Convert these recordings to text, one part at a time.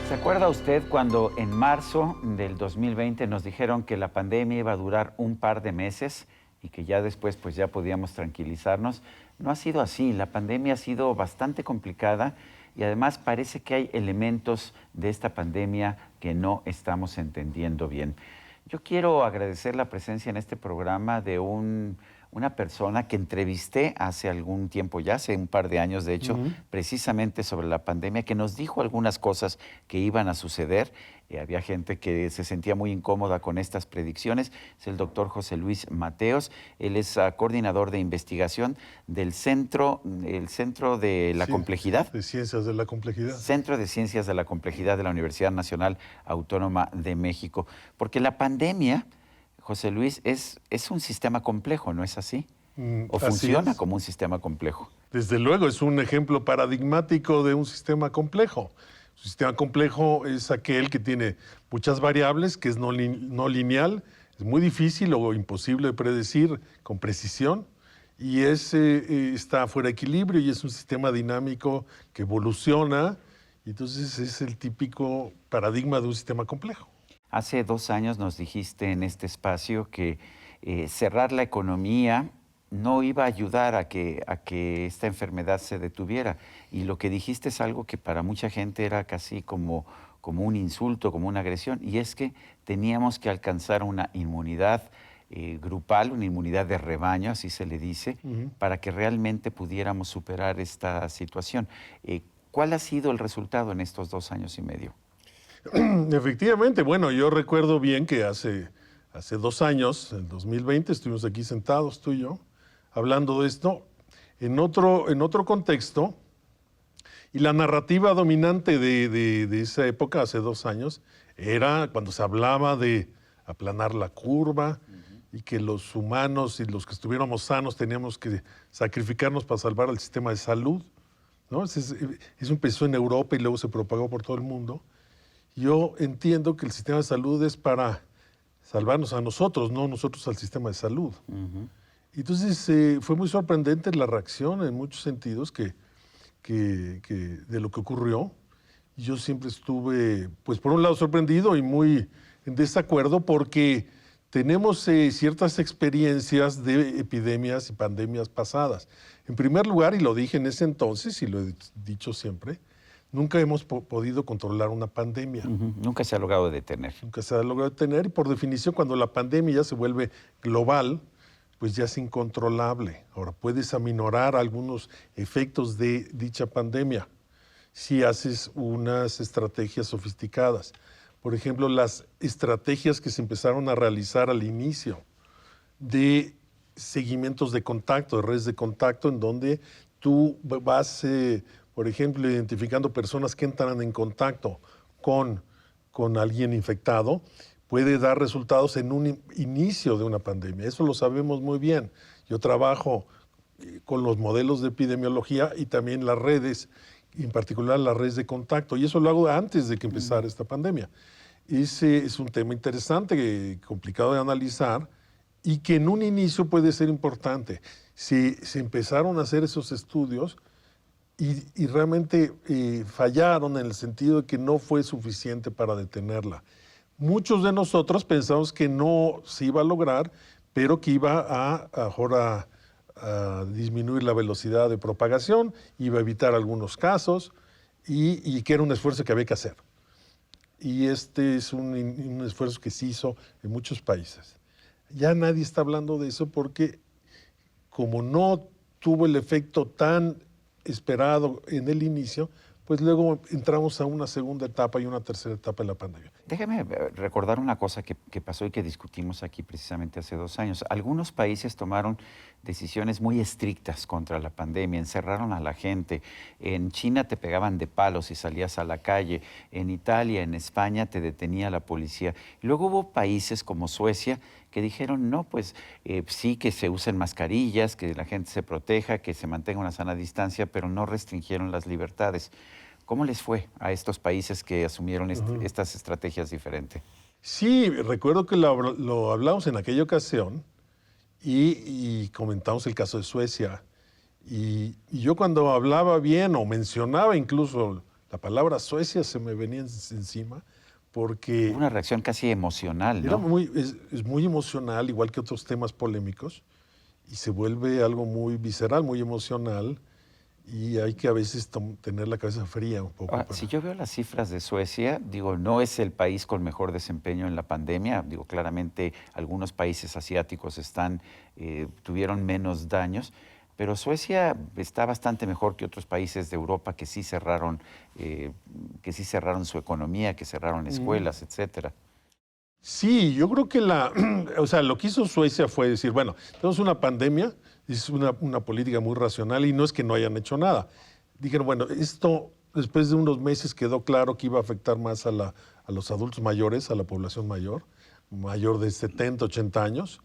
¿Se acuerda usted cuando en marzo del 2020 nos dijeron que la pandemia iba a durar un par de meses y que ya después pues ya podíamos tranquilizarnos? No ha sido así, la pandemia ha sido bastante complicada y además parece que hay elementos de esta pandemia que no estamos entendiendo bien. Yo quiero agradecer la presencia en este programa de una persona que entrevisté hace algún tiempo ya, hace un par de años de hecho, precisamente sobre la pandemia, que nos dijo algunas cosas que iban a suceder. Había gente que se sentía muy incómoda con estas predicciones. Es el doctor José Luis Mateos. Él es coordinador de investigación del el Centro de la Complejidad. De Ciencias de la Complejidad. Centro de Ciencias de la Complejidad de la Universidad Nacional Autónoma de México. Porque la pandemia, José Luis, es un sistema complejo, ¿no es así? ¿O funciona como un sistema complejo? Desde luego, es un ejemplo paradigmático de un sistema complejo. Un sistema complejo es aquel que tiene muchas variables, que es no lineal, es muy difícil o imposible de predecir con precisión, y está fuera de equilibrio y es un sistema dinámico que evoluciona, y entonces es el típico paradigma de un sistema complejo. Hace 2 años nos dijiste en este espacio que cerrar la economía no iba a ayudar a que esta enfermedad se detuviera. Y lo que dijiste es algo que para mucha gente era casi como un insulto, como una agresión. Y es que teníamos que alcanzar una inmunidad grupal, una inmunidad de rebaño, así se le dice, para que realmente pudiéramos superar esta situación. ¿Cuál ha sido el resultado en estos 2 años y medio? Efectivamente, bueno, yo recuerdo bien que hace 2 años, en 2020, estuvimos aquí sentados tú y yo, hablando de esto, en otro contexto, y la narrativa dominante de esa época, hace 2 años, era cuando se hablaba de aplanar la curva y que los humanos y los que estuviéramos sanos teníamos que sacrificarnos para salvar al sistema de salud, ¿no? Eso empezó en Europa y luego se propagó por todo el mundo. Yo entiendo que el sistema de salud es para salvarnos a nosotros, no nosotros al sistema de salud. Entonces fue muy sorprendente la reacción en muchos sentidos de lo que ocurrió. Yo siempre estuve, pues por un lado sorprendido y muy en desacuerdo porque tenemos ciertas experiencias de epidemias y pandemias pasadas. En primer lugar, y lo dije en ese entonces y lo he dicho siempre, nunca hemos podido controlar una pandemia. Nunca se ha logrado detener. Nunca se ha logrado detener y por definición cuando la pandemia ya se vuelve global, pues ya es incontrolable. Ahora puedes aminorar algunos efectos de dicha pandemia si haces unas estrategias sofisticadas. Por ejemplo, las estrategias que se empezaron a realizar al inicio de seguimientos de contacto, de redes de contacto, en donde tú vas, por ejemplo, identificando personas que entran en contacto con alguien infectado, puede dar resultados en un inicio de una pandemia. Eso lo sabemos muy bien. Yo trabajo con los modelos de epidemiología y también las redes, en particular las redes de contacto, y eso lo hago antes de que empezara esta pandemia. Ese es un tema interesante, complicado de analizar, y que en un inicio puede ser importante. Se empezaron a hacer esos estudios y realmente fallaron en el sentido de que no fue suficiente para detenerla. Muchos de nosotros pensamos que no se iba a lograr, pero que iba a disminuir la velocidad de propagación, iba a evitar algunos casos y que era un esfuerzo que había que hacer. Y este es un esfuerzo que se hizo en muchos países. Ya nadie está hablando de eso porque como no tuvo el efecto tan esperado en el inicio, pues luego entramos a una segunda etapa y una tercera etapa de la pandemia. Déjeme recordar una cosa que pasó y que discutimos aquí precisamente hace 2 años. Algunos países tomaron decisiones muy estrictas contra la pandemia, encerraron a la gente. En China te pegaban de palos si salías a la calle. En Italia, en España te detenía la policía. Luego hubo países como Suecia que dijeron, no, pues sí que se usen mascarillas, que la gente se proteja, que se mantenga una sana distancia, pero no restringieron las libertades. ¿Cómo les fue a estos países que asumieron estas estrategias diferentes? Sí, recuerdo que lo hablamos en aquella ocasión y comentamos el caso de Suecia. Y yo cuando hablaba bien o mencionaba incluso La palabra Suecia se me venía encima porque Una reacción casi emocional, era ¿no? es muy emocional, igual que otros temas polémicos, y se vuelve algo muy visceral, muy emocional, y hay que a veces tener la cabeza fría un poco. Ahora, si yo veo las cifras de Suecia, digo, no es el país con mejor desempeño en la pandemia. Digo, claramente algunos países asiáticos tuvieron menos daños, pero Suecia está bastante mejor que otros países de Europa que sí cerraron su economía, que cerraron escuelas, etcétera. Sí, yo creo que o sea, lo que hizo Suecia fue decir, bueno, tenemos una pandemia, es una política muy racional y no es que no hayan hecho nada. Dijeron, bueno, esto después de unos meses quedó claro que iba a afectar más a los adultos mayores, a la población mayor de 70, 80 años,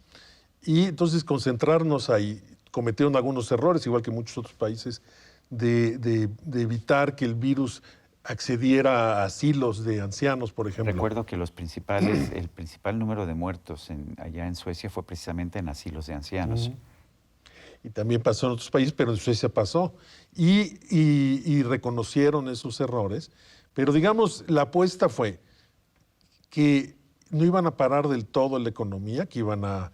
y entonces concentrarnos ahí. Cometieron algunos errores, igual que muchos otros países, de evitar que el virus accediera a asilos de ancianos, por ejemplo. Recuerdo que el principal número de muertos allá en Suecia fue precisamente en asilos de ancianos. Y también pasó en otros países, pero en Suecia pasó. Y reconocieron esos errores. Pero digamos, la apuesta fue que no iban a parar del todo la economía, que iban a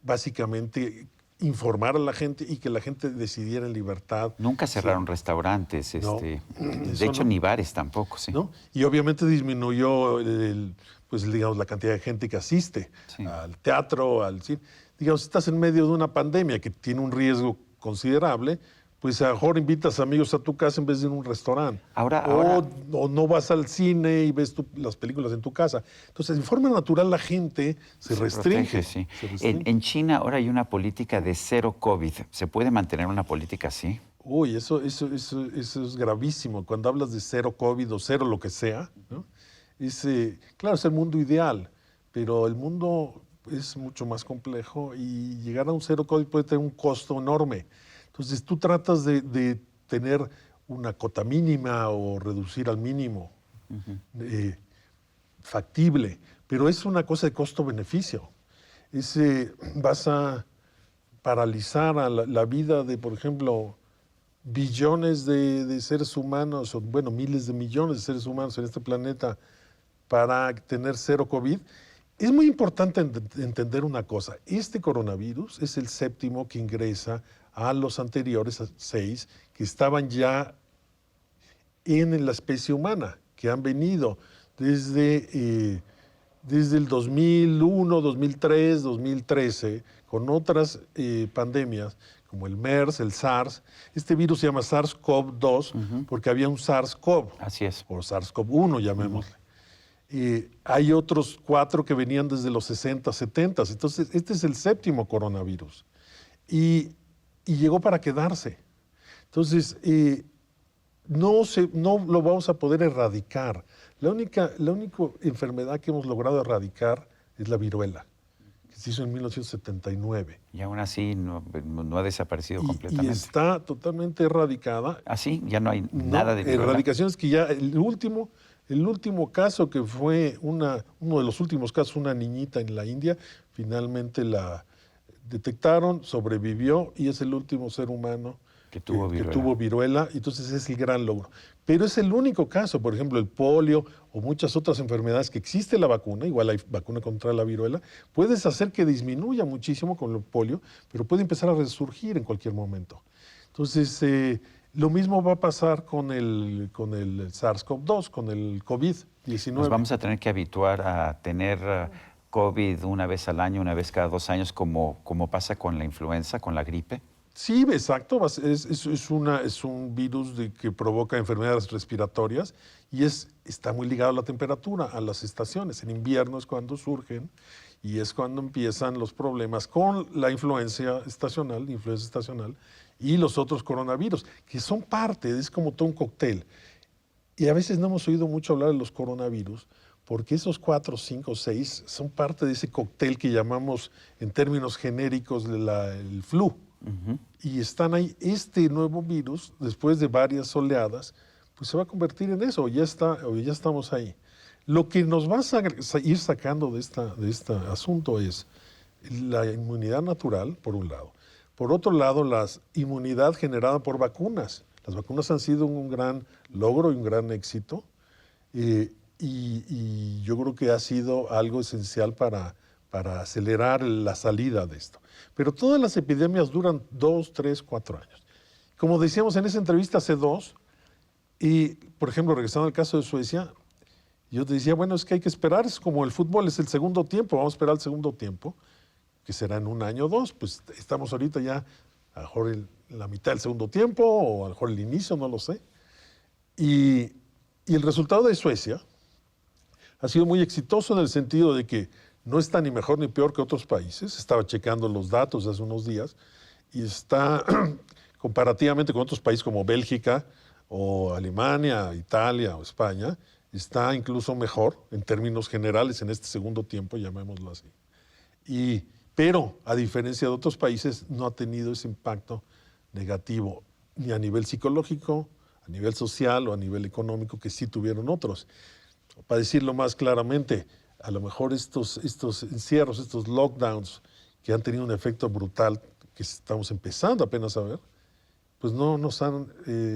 básicamente informar a la gente y que la gente decidiera en libertad. Nunca cerraron restaurantes, No, de eso hecho no. ni bares tampoco, sí. ¿No? Y obviamente disminuyó pues, digamos, la cantidad de gente que asiste Sí. al teatro, al cine. Digamos, si estás en medio de una pandemia que tiene un riesgo considerable, pues a lo mejor invitas amigos a tu casa en vez de ir a un restaurante. Ahora- O no vas al cine y ves las películas en tu casa. Entonces, de forma natural la gente se restringe. Protege, sí. Se restringe. En China ahora hay una política de cero COVID. ¿Se puede mantener una política así? Uy, eso es gravísimo. Cuando hablas de cero COVID o cero lo que sea, ¿no? Claro, es el mundo ideal, pero el mundo es mucho más complejo y llegar a un cero COVID puede tener un costo enorme. Entonces tú tratas de tener una cota mínima o reducir al mínimo factible, pero es una cosa de costo-beneficio. Vas a paralizar a la vida de, por ejemplo, billones de seres humanos, o bueno, miles de millones de seres humanos en este planeta para tener cero COVID. Es muy importante entender una cosa. Este coronavirus es el séptimo que ingresa a los anteriores 6 que estaban ya en la especie humana, que han venido desde el 2001, 2003, 2013, con otras pandemias, como el MERS, el SARS. Este virus se llama SARS-CoV-2 porque había un SARS-CoV, Así es. o SARS-CoV-1, llamémosle. Hay otros 4 que venían desde los 60, 70. Entonces, este es el séptimo coronavirus. Y llegó para quedarse. Entonces, no lo vamos a poder erradicar. La única enfermedad que hemos logrado erradicar es la viruela, que se hizo en 1979. Y aún así no ha desaparecido Y completamente. está totalmente erradicada. ¿Así? ¿Ya no hay No, nada de viruela? erradicación es que ya el último caso, que fue uno de los últimos casos, una niñita en la India, finalmente la detectaron, sobrevivió y es el último ser humano Que tuvo viruela. que tuvo viruela, entonces es el gran logro. Pero es el único caso, por ejemplo, el polio o muchas otras enfermedades que existe la vacuna, igual hay vacuna contra la viruela, puedes hacer que disminuya muchísimo con el polio, pero puede empezar a resurgir en cualquier momento. Entonces, lo mismo va a pasar con el SARS-CoV-2, con el COVID-19. Nos vamos a tener que habituar a tener COVID una vez al año, una vez cada 2 años, como pasa con la influenza, con la gripe. Sí, exacto. Es un virus que provoca enfermedades respiratorias y está muy ligado a la temperatura, a las estaciones. En invierno es cuando surgen y es cuando empiezan los problemas con la influenza estacional y los otros coronavirus, que son parte, es como todo un cóctel. Y a veces no hemos oído mucho hablar de los coronavirus, porque esos 4, 5, 6 son parte de ese cóctel que llamamos en términos genéricos el flu. Y están ahí. Este nuevo virus, después de varias oleadas, pues se va a convertir en eso, o ya estamos ahí. Lo que nos va a ir sacando de este asunto es la inmunidad natural, por un lado. Por otro lado, la inmunidad generada por vacunas. Las vacunas han sido un gran logro y un gran éxito. Y yo creo que ha sido algo esencial para acelerar la salida de esto. Pero todas las epidemias duran 2, 3, 4 años. Como decíamos en esa entrevista hace 2, y por ejemplo, regresando al caso de Suecia, yo te decía, bueno, es que hay que esperar, es como el fútbol, es el segundo tiempo, vamos a esperar el segundo tiempo, que será en 1 año o 2, pues estamos ahorita ya a lo mejor en la mitad del segundo tiempo, o a lo mejor el inicio, no lo sé. Y el resultado de Suecia ha sido muy exitoso en el sentido de que no está ni mejor ni peor que otros países. Estaba checando los datos hace unos días y está comparativamente con otros países como Bélgica o Alemania, Italia o España, está incluso mejor en términos generales en este segundo tiempo, llamémoslo así. Pero a diferencia de otros países no ha tenido ese impacto negativo ni a nivel psicológico, a nivel social o a nivel económico que sí tuvieron otros. Para decirlo más claramente, a lo mejor estos encierros, estos lockdowns que han tenido un efecto brutal que estamos empezando apenas a ver, pues no nos han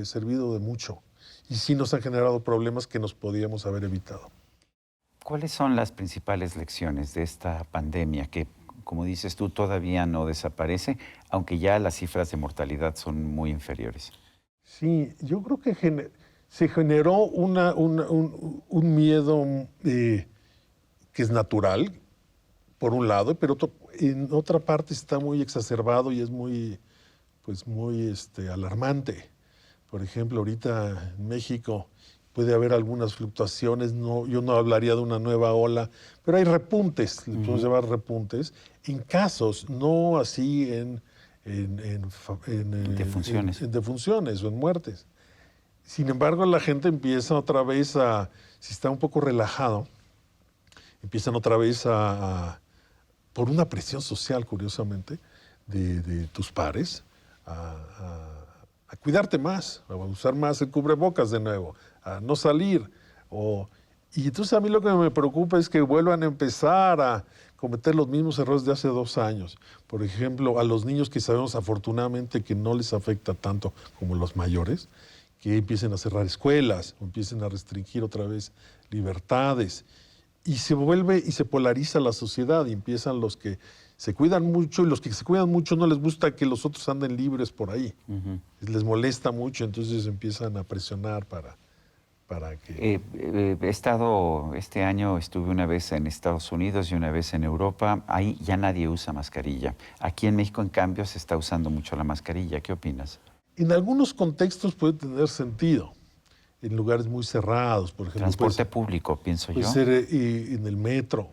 servido de mucho y sí nos han generado problemas que nos podíamos haber evitado. ¿Cuáles son las principales lecciones de esta pandemia que, como dices tú, todavía no desaparece, aunque ya las cifras de mortalidad son muy inferiores? Sí, yo creo que se generó un miedo que es natural, por un lado, pero en otra parte está muy exacerbado y es muy alarmante. Por ejemplo, ahorita en México puede haber algunas fluctuaciones, yo no hablaría de una nueva ola, pero hay repuntes, le podemos llamar repuntes, en casos, no así en defunciones o en muertes. Sin embargo, la gente empieza otra vez si está un poco relajado, empiezan otra vez por una presión social, curiosamente, de tus pares, a cuidarte más, a usar más el cubrebocas de nuevo, a no salir. Y entonces a mí lo que me preocupa es que vuelvan a empezar a cometer los mismos errores de hace 2 años. Por ejemplo, a los niños que sabemos afortunadamente que no les afecta tanto como los mayores, que empiecen a cerrar escuelas o empiecen a restringir otra vez libertades. Y se polariza la sociedad y empiezan los que se cuidan mucho y los que se cuidan mucho no les gusta que los otros anden libres por ahí. Les molesta mucho, entonces empiezan a presionar para que... Este año estuve una vez en Estados Unidos y una vez en Europa. Ahí ya nadie usa mascarilla. Aquí en México, en cambio, se está usando mucho la mascarilla. ¿Qué opinas? En algunos contextos puede tener sentido. En lugares muy cerrados, por ejemplo. Transporte público, pienso yo. Puede ser en el metro.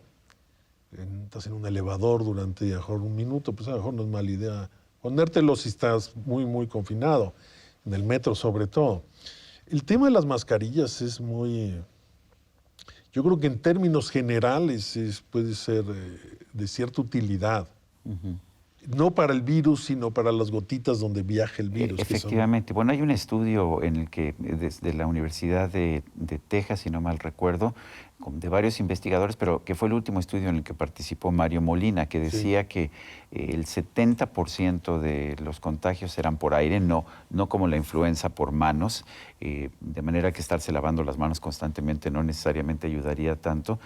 Estás en un elevador durante a lo mejor 1 minuto, pues a lo mejor no es mala idea ponértelo si estás muy, muy confinado. En el metro sobre todo. El tema de las mascarillas es yo creo que en términos generales puede ser de cierta utilidad. No para el virus, sino para las gotitas donde viaja el virus. Efectivamente. Bueno, hay un estudio en el que desde la Universidad de Texas, si no mal recuerdo, de varios investigadores, pero que fue el último estudio en el que participó Mario Molina, que decía que el 70% de los contagios eran por aire, no como la influenza por manos, de manera que estarse lavando las manos constantemente no necesariamente ayudaría tanto,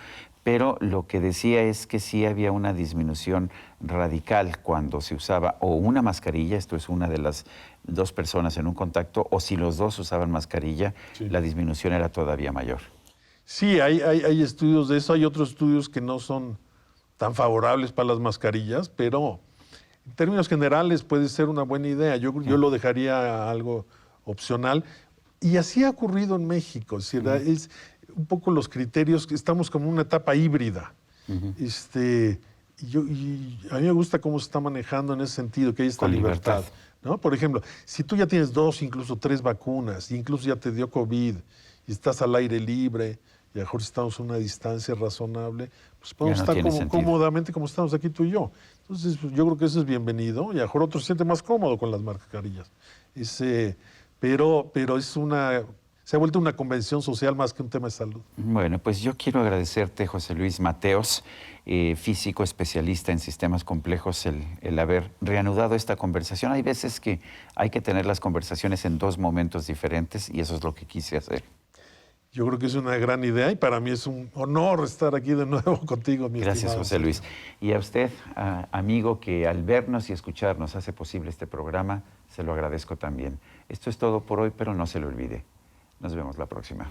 pero lo que decía es que sí había una disminución radical cuando se usaba o una mascarilla, esto es una de las 2 personas en un contacto, o si los 2 usaban mascarilla, la disminución era todavía mayor. Sí, hay estudios de eso, hay otros estudios que no son tan favorables para las mascarillas, pero en términos generales puede ser una buena idea. Yo lo dejaría algo opcional. Y así ha ocurrido en México. Es un poco los criterios, que estamos como en una etapa híbrida. Y a mí me gusta cómo se está manejando en ese sentido, que hay esta libertad, ¿no? Por ejemplo, si tú ya tienes 2, incluso 3 vacunas, incluso ya te dio COVID, y estás al aire libre, y a lo mejor si estamos a una distancia razonable, pues podemos estar cómodamente como estamos aquí tú y yo. Entonces, pues, yo creo que eso es bienvenido, y a lo mejor otro se siente más cómodo con las mascarillas. Pero se ha vuelto una convención social más que un tema de salud. Bueno, pues yo quiero agradecerte, José Luis Mateos, físico especialista en sistemas complejos, el haber reanudado esta conversación. Hay veces que hay que tener las conversaciones en dos momentos diferentes y eso es lo que quise hacer. Yo creo que es una gran idea y para mí es un honor estar aquí de nuevo contigo, mi Gracias, estimado José Luis. Sergio. Y a usted, amigo, que al vernos y escucharnos hace posible este programa, se lo agradezco también. Esto es todo por hoy, pero no se lo olvide. Nos vemos la próxima.